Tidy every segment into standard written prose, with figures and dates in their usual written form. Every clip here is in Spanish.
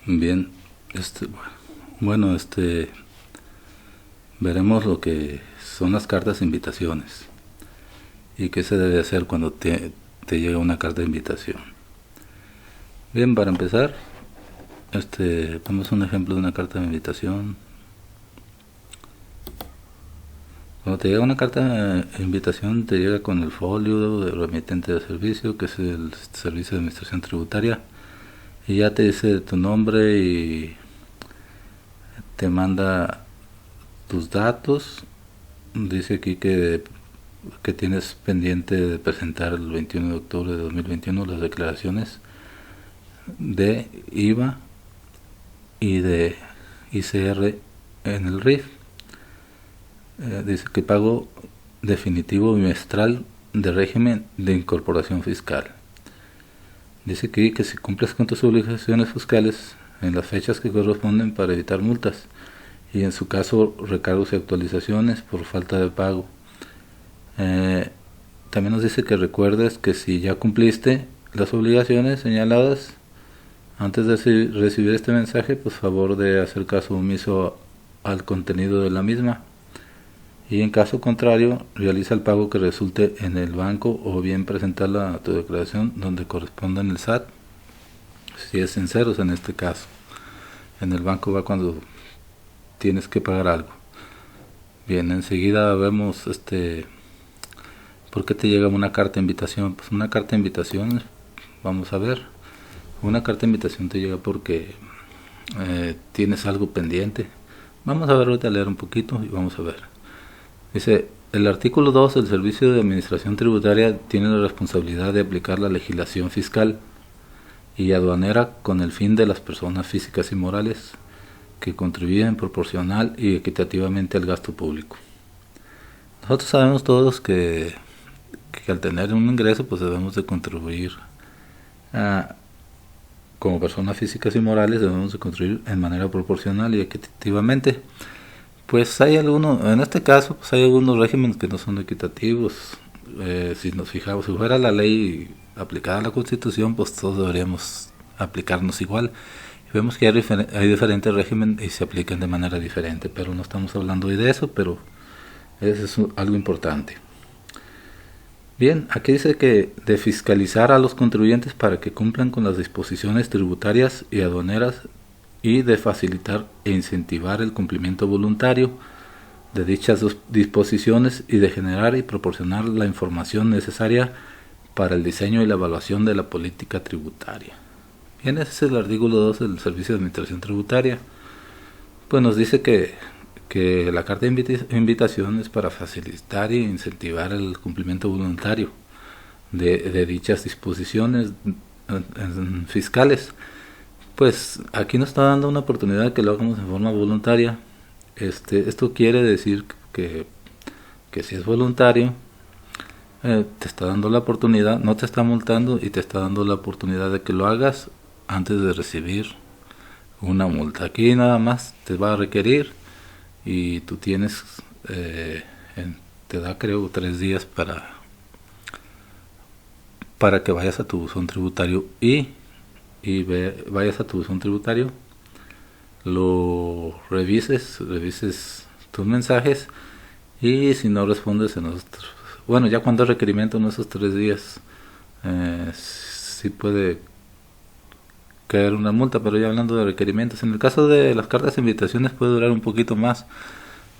Bien, este, bueno, veremos lo que son las cartas de invitaciones y qué se debe hacer cuando te llega una carta de invitación. Bien, para empezar, vamos un ejemplo de una carta de invitación. Cuando te llega una carta de invitación, te llega con el folio de remitente de servicio, que es el Servicio de Administración Tributaria, y ya te dice tu nombre y te manda tus datos. Dice aquí que tienes pendiente de presentar el 21 de octubre de 2021 las declaraciones de IVA y de ICR en el RIF. Dice que pago definitivo bimestral de régimen de incorporación fiscal. Dice que si cumples con tus obligaciones fiscales en las fechas que corresponden para evitar multas y en su caso recargos y actualizaciones por falta de pago. También nos dice que recuerdes que si ya cumpliste las obligaciones señaladas antes de recibir este mensaje, pues favor de hacer caso omiso al contenido de la misma, y en caso contrario realiza el pago que resulte en el banco o bien presentarla a tu declaración donde corresponda en el SAT, si es en ceros en este caso. En el banco va cuando tienes que pagar algo. Bien, enseguida vemos ¿por qué te llega una carta de invitación? Pues una carta de invitación, vamos a ver, una carta de invitación te llega porque tienes algo pendiente. Vamos a ver, ahorita a leer un poquito y vamos a ver. Dice, el artículo 2 del Servicio de Administración Tributaria tiene la responsabilidad de aplicar la legislación fiscal y aduanera con el fin de las personas físicas y morales que contribuyen proporcional y equitativamente al gasto público. Nosotros sabemos todos que al tener un ingreso pues debemos de contribuir como personas físicas y morales, debemos de contribuir en manera proporcional y equitativamente. Pues hay algunos, en este caso, pues hay algunos regímenes que no son equitativos. Si nos fijamos, si fuera la ley aplicada a la Constitución, pues todos deberíamos aplicarnos igual. Y vemos que hay diferentes regímenes y se aplican de manera diferente, pero no estamos hablando hoy de eso, pero eso es algo importante. Bien, aquí dice que de fiscalizar a los contribuyentes para que cumplan con las disposiciones tributarias y aduaneras y de facilitar e incentivar el cumplimiento voluntario de dichas disposiciones y de generar y proporcionar la información necesaria para el diseño y la evaluación de la política tributaria. Bien, ese es el artículo 2 del Servicio de Administración Tributaria. Pues nos dice que la carta de invitación es para facilitar e incentivar el cumplimiento voluntario de dichas disposiciones fiscales. Pues aquí nos está dando una oportunidad de que lo hagamos en forma voluntaria. Esto quiere decir que si es voluntario, te está dando la oportunidad, no te está multando y te está dando la oportunidad de que lo hagas antes de recibir una multa. Aquí nada más te va a requerir y tú tienes, te da creo 3 días para que vayas a tu buzón tributario vayas a tu buzón tributario, lo revises tus mensajes y si no respondes bueno, ya cuando es requerimiento en esos 3 días, sí puede caer una multa, pero ya hablando de requerimientos, en el caso de las cartas de invitaciones puede durar un poquito más.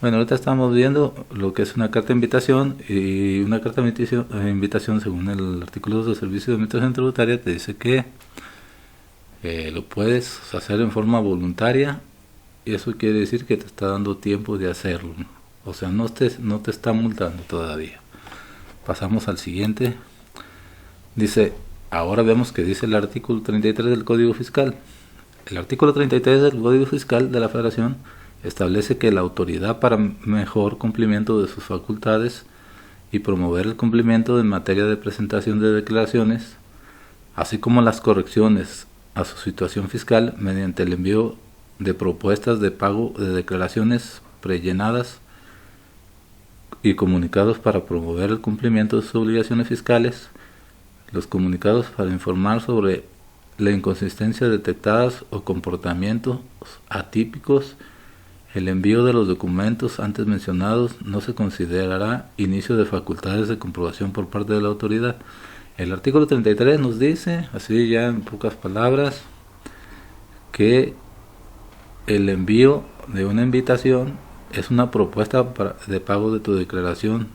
Bueno, ahorita estamos viendo lo que es una carta de invitación, y una carta de invitación según el artículo 2 del Servicio de Administración Tributaria te dice que lo puedes hacer en forma voluntaria, y eso quiere decir que te está dando tiempo de hacerlo, ¿no? O sea, no te está multando todavía. Pasamos al siguiente. Dice, ahora vemos que dice el artículo 33 del Código Fiscal. El artículo 33 del Código Fiscal de la Federación establece que la autoridad para mejor cumplimiento de sus facultades y promover el cumplimiento en materia de presentación de declaraciones, así como las correcciones a su situación fiscal mediante el envío de propuestas de pago de declaraciones prellenadas y comunicados para promover el cumplimiento de sus obligaciones fiscales, los comunicados para informar sobre la inconsistencia detectadas o comportamientos atípicos, el envío de los documentos antes mencionados no se considerará inicio de facultades de comprobación por parte de la autoridad. El artículo 33 nos dice, así ya en pocas palabras, que el envío de una invitación es una propuesta de pago de tu declaración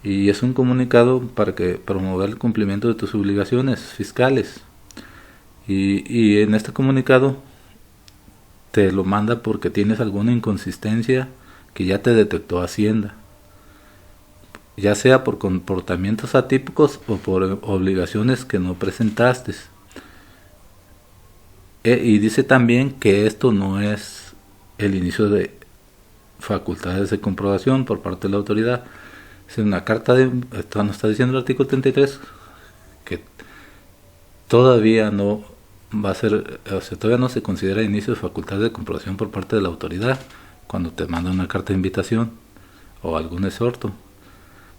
y es un comunicado para promover el cumplimiento de tus obligaciones fiscales. Y en este comunicado te lo manda porque tienes alguna inconsistencia que ya te detectó Hacienda, ya sea por comportamientos atípicos o por obligaciones que no presentaste. Y dice también que esto no es el inicio de facultades de comprobación por parte de la autoridad. Es una carta de... Esto nos está diciendo el artículo 33 que todavía no va a ser, o sea, todavía no se considera inicio de facultades de comprobación por parte de la autoridad cuando te manda una carta de invitación o algún exhorto.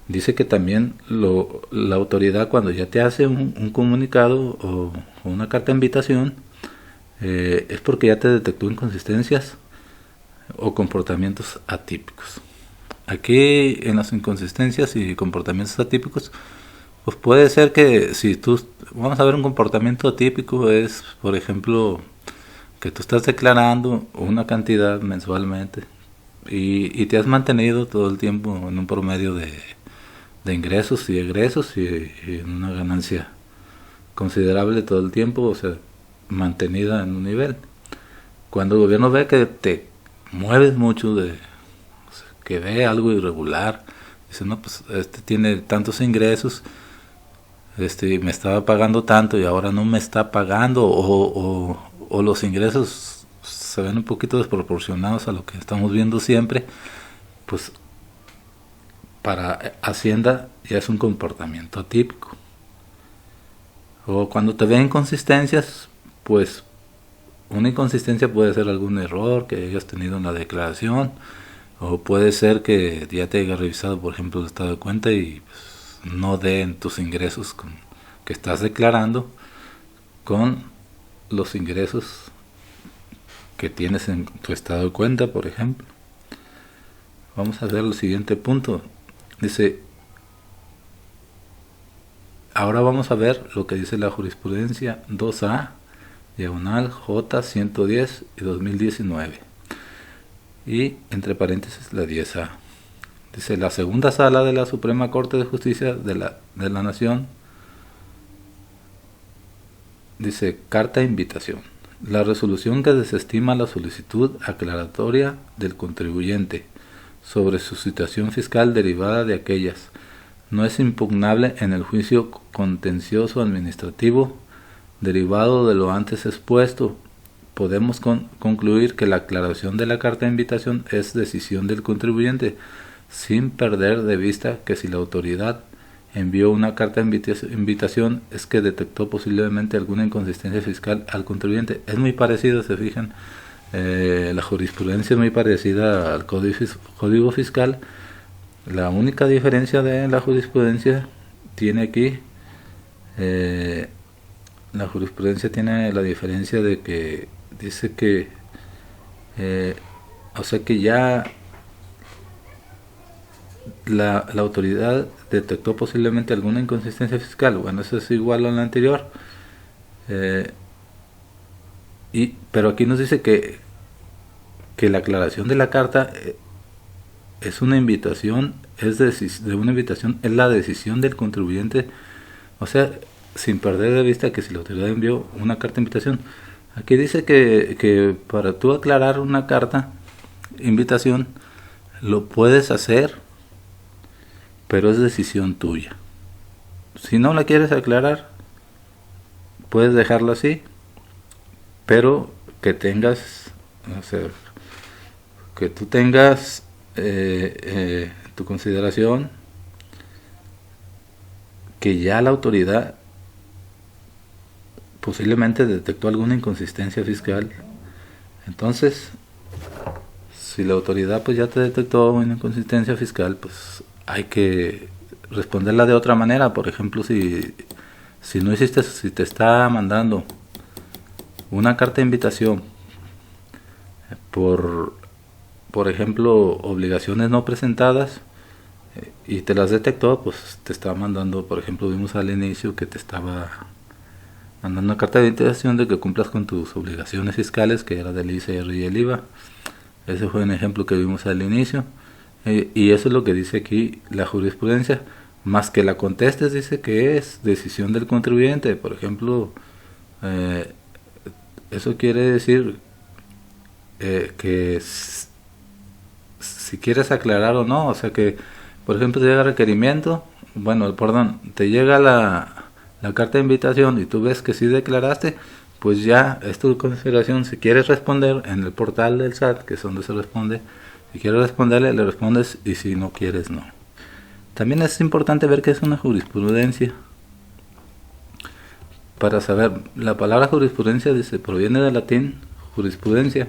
Dice que también la autoridad, cuando ya te hace un comunicado o una carta de invitación, es porque ya te detectó inconsistencias o comportamientos atípicos. Aquí en las inconsistencias y comportamientos atípicos, pues puede ser que si tú, vamos a ver, un comportamiento atípico es, por ejemplo, que tú estás declarando una cantidad mensualmente y te has mantenido todo el tiempo en un promedio de ingresos y egresos y en una ganancia considerable todo el tiempo, o sea, mantenida en un nivel. Cuando el gobierno ve que te mueves mucho, o sea, que ve algo irregular, dice, no, pues este tiene tantos ingresos, me estaba pagando tanto y ahora no me está pagando, o los ingresos se ven un poquito desproporcionados a lo que estamos viendo siempre, pues para Hacienda ya es un comportamiento atípico. O cuando te ven inconsistencias, pues una inconsistencia puede ser algún error que hayas tenido en la declaración, o puede ser que ya te haya revisado, por ejemplo, el estado de cuenta y pues, no den tus ingresos que estás declarando con los ingresos que tienes en tu estado de cuenta, por ejemplo. Vamos a ver el siguiente punto. Dice, ahora vamos a ver lo que dice la jurisprudencia 2A, diagonal J 110 y 2019. Y entre paréntesis la 10A. Dice, la segunda sala de la Suprema Corte de Justicia de la Nación, dice, carta de invitación. La resolución que desestima la solicitud aclaratoria del contribuyente sobre su situación fiscal derivada de aquellas no es impugnable en el juicio contencioso administrativo derivado de lo antes expuesto. Podemos concluir que la aclaración de la carta de invitación es decisión del contribuyente, sin perder de vista que si la autoridad envió una carta de invitación es que detectó posiblemente alguna inconsistencia fiscal al contribuyente. Es muy parecido, se fijan, la jurisprudencia es muy parecida al código fiscal. La única diferencia de la jurisprudencia tiene aquí, la jurisprudencia tiene la diferencia de que dice que, o sea que ya la autoridad detectó posiblemente alguna inconsistencia fiscal. Bueno, eso es igual a lo anterior. Pero aquí nos dice que la aclaración de la carta es una invitación, es la decisión del contribuyente, o sea, sin perder de vista que si la autoridad envió una carta de invitación. Aquí dice que para tú aclarar una carta invitación lo puedes hacer, pero es decisión tuya. Si no la quieres aclarar, puedes dejarlo así, pero que tengas, o sea, que tú tengas tu consideración que ya la autoridad posiblemente detectó alguna inconsistencia fiscal. Entonces, si la autoridad pues ya te detectó una inconsistencia fiscal, pues hay que responderla de otra manera. Por ejemplo, si Si no hiciste, si te está mandando una carta de invitación por ejemplo, obligaciones no presentadas, y te las detectó, pues te está mandando, por ejemplo, vimos al inicio que te estaba mandando una carta de invitación de que cumplas con tus obligaciones fiscales, que era del ICR y el IVA. Ese fue un ejemplo que vimos al inicio. Y eso es lo que dice aquí la jurisprudencia. Más que la contestes, dice que es decisión del contribuyente. Por ejemplo, eso quiere decir que si quieres aclarar o no, o sea que, por ejemplo, te llega requerimiento, bueno, perdón, te llega la carta de invitación y tú ves que sí declaraste, pues ya es tu consideración. Si quieres responder en el portal del SAT, que es donde se responde, si quieres responderle, le respondes, y si no quieres, no. También es importante ver qué es una jurisprudencia. Para saber, la palabra jurisprudencia dice, proviene del latín jurisprudencia,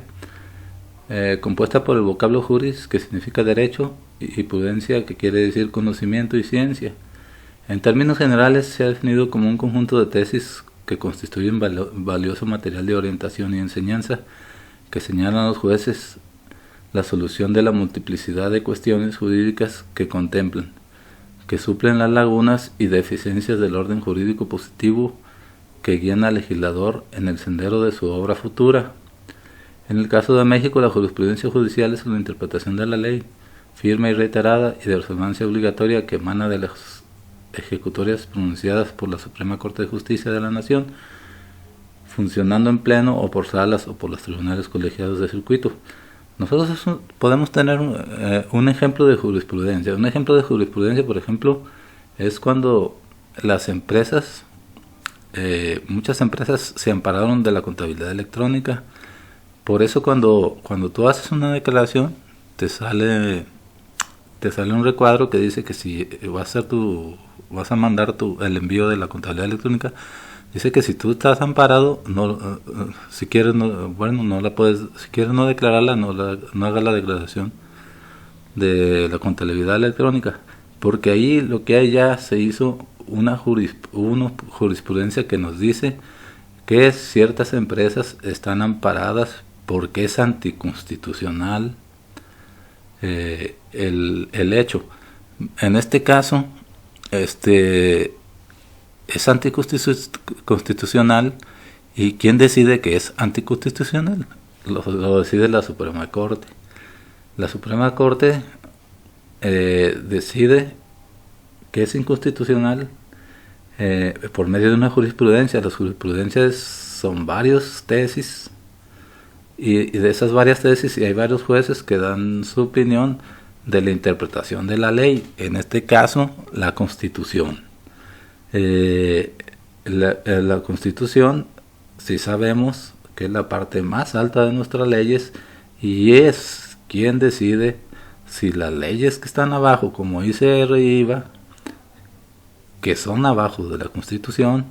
compuesta por el vocablo juris, que significa derecho, y prudencia, que quiere decir conocimiento y ciencia. En términos generales se ha definido como un conjunto de tesis que constituyen valioso material de orientación y enseñanza, que señalan a los jueces la solución de la multiplicidad de cuestiones jurídicas que contemplan, que suplen las lagunas y deficiencias del orden jurídico positivo que guían al legislador en el sendero de su obra futura. En el caso de México, la jurisprudencia judicial es la interpretación de la ley, firme y reiterada, y de resonancia obligatoria, que emana de las ejecutorias pronunciadas por la Suprema Corte de Justicia de la Nación, funcionando en pleno o por salas o por los tribunales colegiados de circuito. Nosotros podemos tener un ejemplo de jurisprudencia. Un ejemplo de jurisprudencia, por ejemplo, es cuando las empresas, muchas empresas se ampararon de la contabilidad electrónica. Por eso cuando tú haces una declaración, te sale un recuadro que dice que si vas a mandar el envío de la contabilidad electrónica, dice que si tú estás amparado, no, si quieres no la puedes, si quieres no declararla, no hagas la declaración de la contabilidad electrónica, porque ahí lo que hay, ya se hizo una jurisprudencia que nos dice que ciertas empresas están amparadas porque es anticonstitucional el hecho. En este caso, es anticonstitucional, y ¿quién decide que es anticonstitucional? Lo decide la Suprema Corte. La Suprema Corte decide que es inconstitucional por medio de una jurisprudencia. Las jurisprudencias son varias tesis, y de esas varias tesis, y hay varios jueces que dan su opinión de la interpretación de la ley, en este caso la Constitución. La Constitución, si sabemos que es la parte más alta de nuestras leyes, y es quien decide si las leyes que están abajo, como ICR y IVA, que son abajo de la Constitución,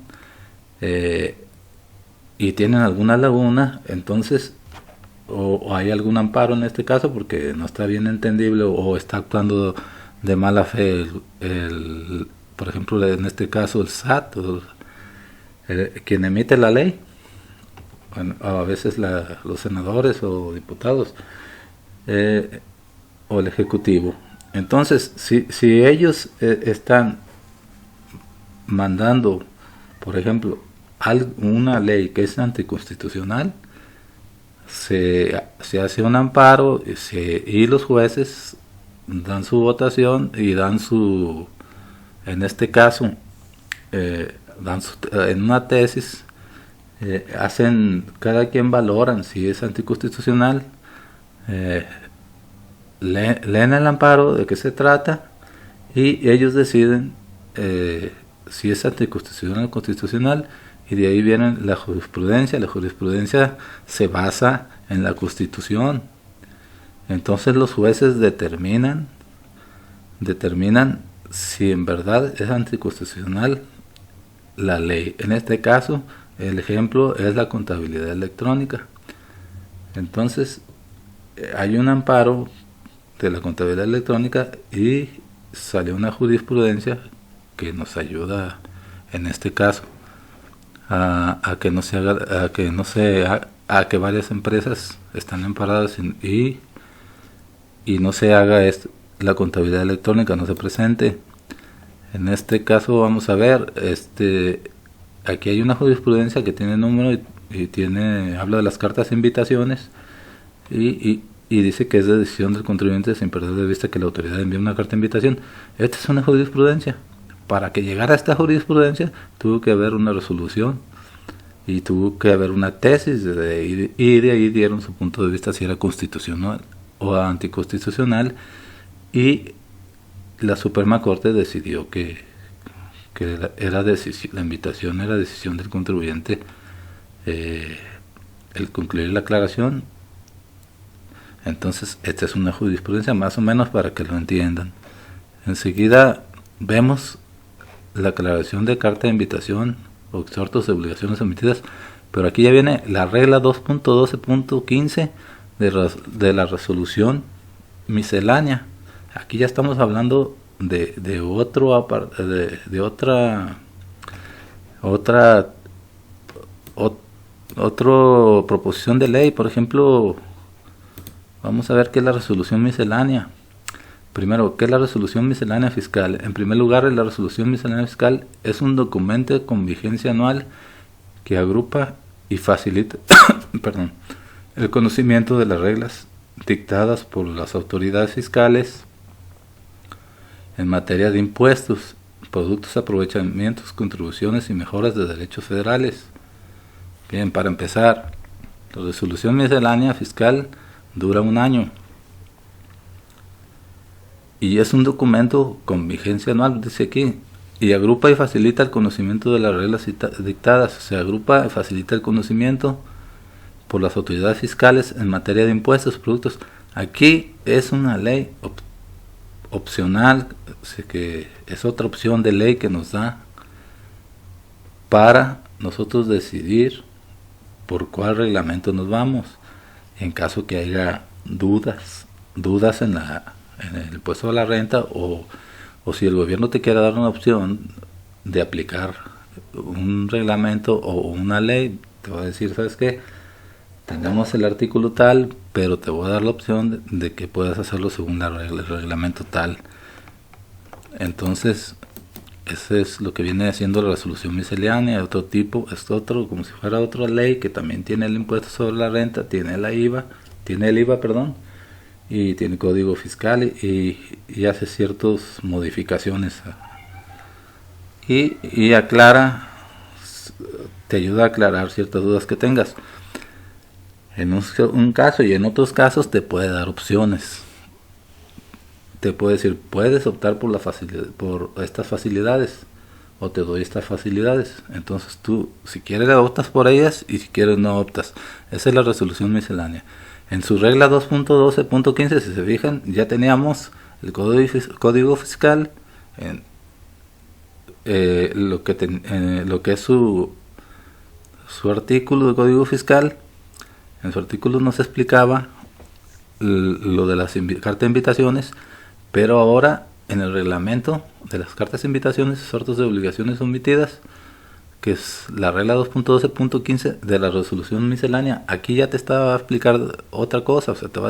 y tienen alguna laguna, entonces o hay algún amparo en este caso, porque no está bien entendible, o está actuando de mala fe por ejemplo, en este caso el SAT, quien emite la ley, a veces los senadores o diputados, o el Ejecutivo. Entonces, si ellos están mandando, por ejemplo, una ley que es anticonstitucional, se hace un amparo, y los jueces dan su votación y dan su, en este caso, en una tesis, cada quien valoran si es anticonstitucional, leen el amparo, de qué se trata, y ellos deciden si es anticonstitucional o constitucional, y de ahí viene la jurisprudencia. La jurisprudencia se basa en la Constitución. Entonces los jueces determinan si en verdad es anticonstitucional la ley. En este caso, el ejemplo es la contabilidad electrónica. Entonces, hay un amparo de la contabilidad electrónica y salió una jurisprudencia que nos ayuda en este caso. a que no se haga, a que no se a que varias empresas están amparadas y no se haga la contabilidad electrónica, no se presente. En este caso vamos a ver, aquí hay una jurisprudencia que tiene número y habla de las cartas de invitaciones y dice que es de decisión del contribuyente sin perder de vista que la autoridad envía una carta de invitación. Esta es una jurisprudencia. Para que llegara a esta jurisprudencia tuvo que haber una resolución y tuvo que haber una tesis y de ahí dieron su punto de vista si era constitucional o anticonstitucional, y la Suprema Corte decidió que la invitación era decisión del contribuyente, el concluir la aclaración. Entonces esta es una jurisprudencia más o menos para que lo entiendan. Enseguida vemos la aclaración de carta de invitación o exhortos de obligaciones omitidas, pero aquí ya viene la regla 2.12.15 de la resolución miscelánea. Aquí ya estamos hablando de otra proposición de ley. Por ejemplo, vamos a ver qué es la resolución miscelánea. Primero, ¿qué es la resolución miscelánea fiscal? En primer lugar, la resolución miscelánea fiscal es un documento con vigencia anual que agrupa y facilita perdón, el conocimiento de las reglas dictadas por las autoridades fiscales en materia de impuestos, productos, aprovechamientos, contribuciones y mejoras de derechos federales. Bien, para empezar, la resolución miscelánea fiscal dura 1 año. Y es un documento con vigencia anual, dice aquí, y agrupa y facilita el conocimiento de las reglas dictadas. Se agrupa y facilita el conocimiento por las autoridades fiscales en materia de impuestos, productos. Aquí es una ley opcional, que es otra opción de ley que nos da para nosotros decidir por cuál reglamento nos vamos, en caso que haya dudas en el impuesto a la renta, o si el gobierno te quiere dar una opción de aplicar un reglamento o una ley, te va a decir, ¿sabes qué? Tenemos el artículo tal, pero te voy a dar la opción de que puedas hacerlo según el reglamento tal. Entonces, ese es lo que viene haciendo la resolución miscelánea, de otro tipo, es otro, como si fuera otra ley que también tiene el impuesto sobre la renta, tiene el IVA, y tiene código fiscal y hace ciertas modificaciones y aclara, te ayuda a aclarar ciertas dudas que tengas. En un caso y en otros casos te puede dar opciones. Te puede decir, puedes optar por estas facilidades, o te doy estas facilidades. Entonces tú, si quieres, optas por ellas, y si quieres, no optas. Esa es la resolución miscelánea. En su regla 2.12.15, si se fijan, ya teníamos el código fiscal, lo que es su artículo de código fiscal. En su artículo nos explicaba lo de las cartas de invitaciones, pero ahora en el reglamento de las cartas de invitaciones y exhortos de obligaciones omitidas, que es la regla 2.12.15 de la resolución miscelánea, aquí ya te va a explicar otra cosa. O sea, te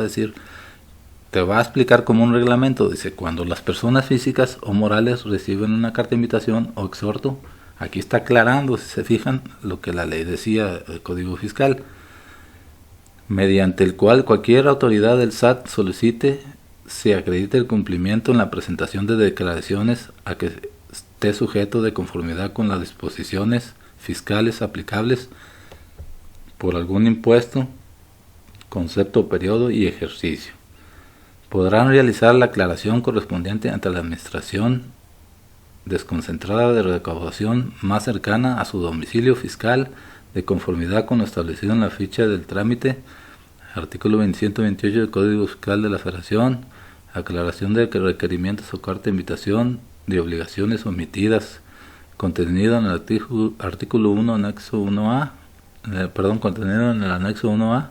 va a explicar como un reglamento. Dice, cuando las personas físicas o morales reciben una carta de invitación o exhorto, aquí está aclarando, si se fijan, lo que la ley decía, el código fiscal, mediante el cual cualquier autoridad del SAT solicite se acredite el cumplimiento en la presentación de declaraciones a que esté sujeto de conformidad con las disposiciones fiscales aplicables por algún impuesto, concepto, periodo y ejercicio. Podrán realizar la aclaración correspondiente ante la administración desconcentrada de recaudación más cercana a su domicilio fiscal, de conformidad con lo establecido en la ficha del trámite, artículo 128 del Código Fiscal de la Federación, aclaración de requerimientos o carta de invitación de obligaciones omitidas, contenido en el artículo 1, anexo 1A, contenido en el anexo 1A.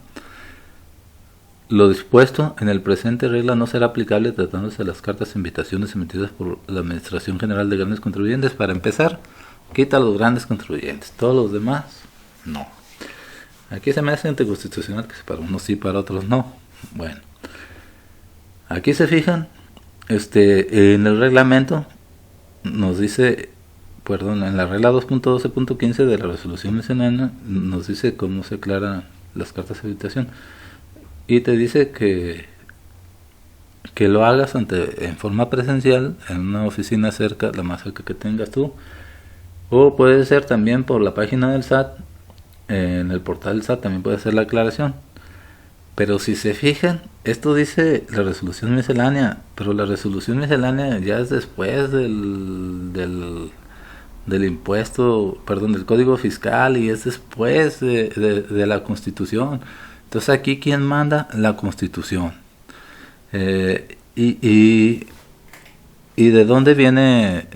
Lo dispuesto en el presente regla no será aplicable tratándose de las cartas de invitaciones emitidas por la Administración General de Grandes Contribuyentes. Para empezar, quita a los grandes contribuyentes, todos los demás no. Aquí se me hace anticonstitucional que para unos sí, para otros no. Bueno, aquí se fijan, en el reglamento nos dice, perdón, en la regla 2.12.15 de la resolución miscelánea nos dice cómo se aclaran las cartas de habitación y te dice que lo hagas en forma presencial en una oficina cerca, la más cerca que tengas tú, o puede ser también por la página del SAT, en el portal del SAT también puede ser la aclaración. Pero si se fijan, esto dice la resolución miscelánea, pero la resolución miscelánea ya es después del impuesto, perdón, del código fiscal, y es después de la Constitución. Entonces aquí, ¿quién manda? La Constitución. Y de dónde viene,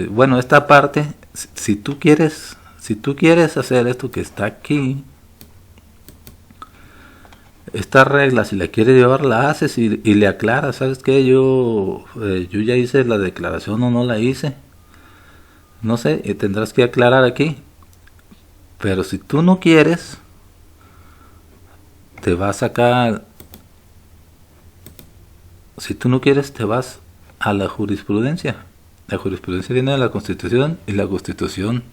bueno, esta parte, si tú quieres hacer esto que está aquí, esta regla, si la quieres llevar, la haces y le aclaras, ¿sabes qué? Yo ya hice la declaración o no la hice, no sé, tendrás que aclarar aquí. Pero si tú no quieres, te vas acá. Si tú no quieres, te vas a la jurisprudencia. La jurisprudencia viene de la Constitución y la Constitución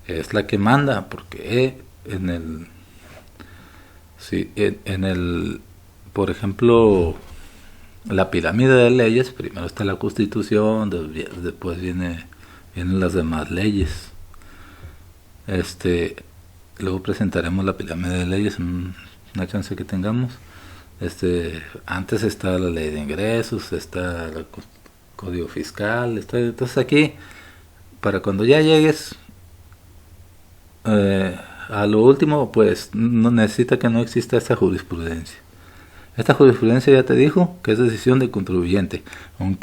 es la que manda, porque por ejemplo, la pirámide de leyes, primero está la Constitución, después vienen las demás leyes. Luego presentaremos la pirámide de leyes en una chance que tengamos. Antes está la ley de ingresos, está el código fiscal, entonces aquí, para cuando ya llegues a lo último, pues no necesita que no exista esta jurisprudencia. Esta jurisprudencia ya te dijo que es decisión del contribuyente,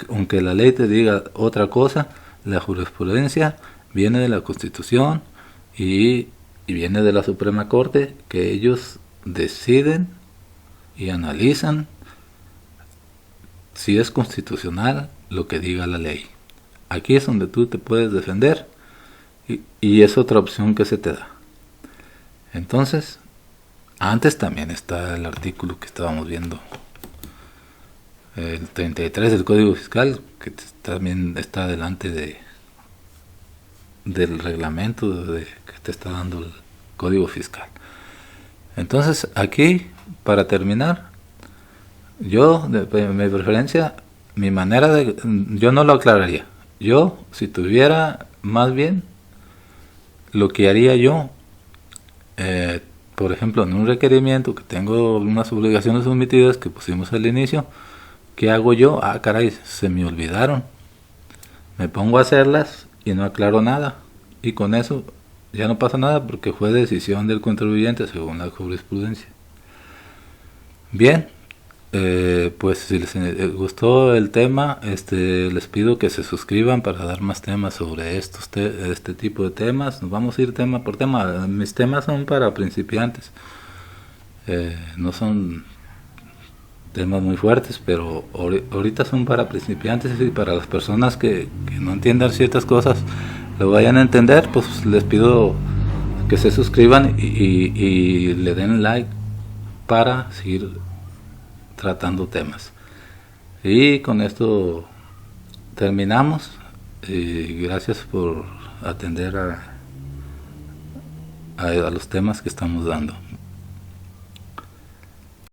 aunque la ley te diga otra cosa, la jurisprudencia viene de la Constitución y viene de la Suprema Corte, que ellos deciden y analizan si es constitucional lo que diga la ley. Aquí es donde tú te puedes defender y es otra opción que se te da. Entonces, antes también está el artículo que estábamos viendo, el 33 del Código Fiscal, que también está delante del reglamento que te está dando el Código Fiscal. Entonces, aquí, para terminar, yo, de mi preferencia, yo no lo aclararía. Yo, si tuviera, más bien, lo que haría yo, por ejemplo, en un requerimiento que tengo unas obligaciones sometidas que pusimos al inicio, ¿qué hago yo? Ah, caray, se me olvidaron. Me pongo a hacerlas y no aclaro nada. Y con eso ya no pasa nada porque fue decisión del contribuyente según la jurisprudencia. Bien, pues si les gustó el tema, les pido que se suscriban para dar más temas sobre este tipo de temas. Nos vamos a ir tema por tema. Mis temas son para principiantes, no son temas muy fuertes, pero ahorita son para principiantes y para las personas que no entiendan ciertas cosas, lo vayan a entender. Pues les pido que se suscriban y le den like para seguir tratando temas. Y con esto terminamos. Gracias por atender a los temas que estamos dando.